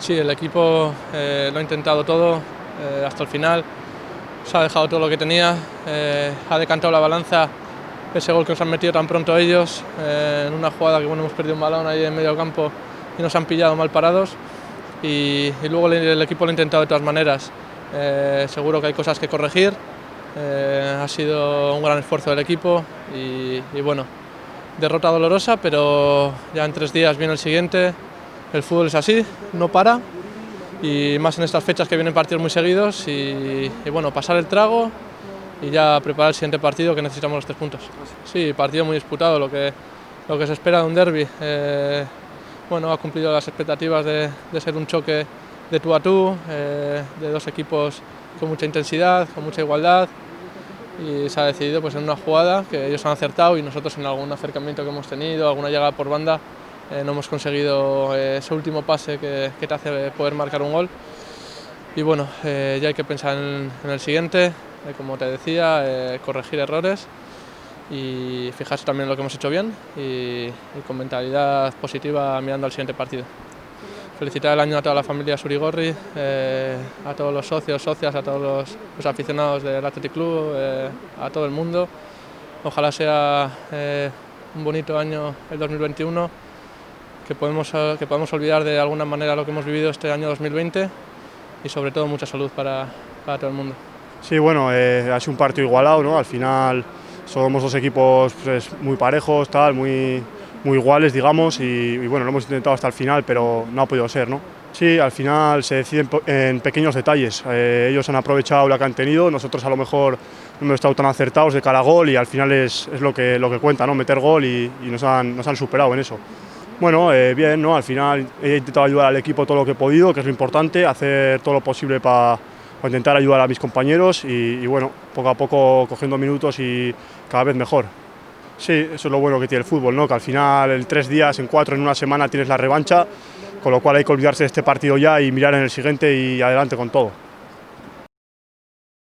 Sí, el equipo lo ha intentado todo hasta el final, se ha dejado todo lo que tenía, ha decantado la balanza ese gol que nos han metido tan pronto ellos, en una jugada que hemos perdido un balón ahí en medio campo y nos han pillado mal parados y luego el equipo lo ha intentado de todas maneras. Seguro que hay cosas que corregir, ha sido un gran esfuerzo del equipo y bueno, derrota dolorosa, pero ya en 3 días viene el siguiente. El fútbol es así, no para, y más en estas fechas que vienen partidos muy seguidos y bueno, pasar el trago y ya preparar el siguiente partido, que necesitamos los 3 puntos. Sí, partido muy disputado, lo que se espera de un derbi. Bueno, ha cumplido las expectativas de ser un choque de tú a tú, de dos equipos con mucha intensidad, con mucha igualdad, y se ha decidido pues en una jugada que ellos han acertado y nosotros en algún acercamiento que hemos tenido, alguna llegada por banda, no hemos conseguido ese último pase que te hace poder marcar un gol. Y bueno, ya hay que pensar en el siguiente, como te decía, corregir errores y fijarse también en lo que hemos hecho bien y con mentalidad positiva mirando al siguiente partido. Felicitar el año a toda la familia Surigorri, a todos los socios, socias, a todos los aficionados del Athletic Club, a todo el mundo. Ojalá sea un bonito año el 2021, que podamos olvidar de alguna manera lo que hemos vivido este año 2020 y sobre todo mucha salud para todo el mundo. Sí, bueno, ha sido un partido igualado, ¿no? Al final somos dos equipos pues, muy parejos, muy iguales, digamos, y bueno, lo hemos intentado hasta el final, pero no ha podido ser, ¿no? Sí, al final se decide en pequeños detalles. Ellos han aprovechado la que han tenido, nosotros a lo mejor no hemos estado tan acertados de cara a gol y al final es lo que cuenta, ¿no? Meter gol y nos han superado en eso. Bueno, bien, ¿no? Al final he intentado ayudar al equipo todo lo que he podido, que es lo importante, hacer todo lo posible para intentar ayudar a mis compañeros y bueno, poco a poco cogiendo minutos y cada vez mejor. Sí, eso es lo bueno que tiene el fútbol, ¿no? Que al final en 3 días, en 4, en una semana tienes la revancha, con lo cual hay que olvidarse de este partido ya y mirar en el siguiente y adelante con todo.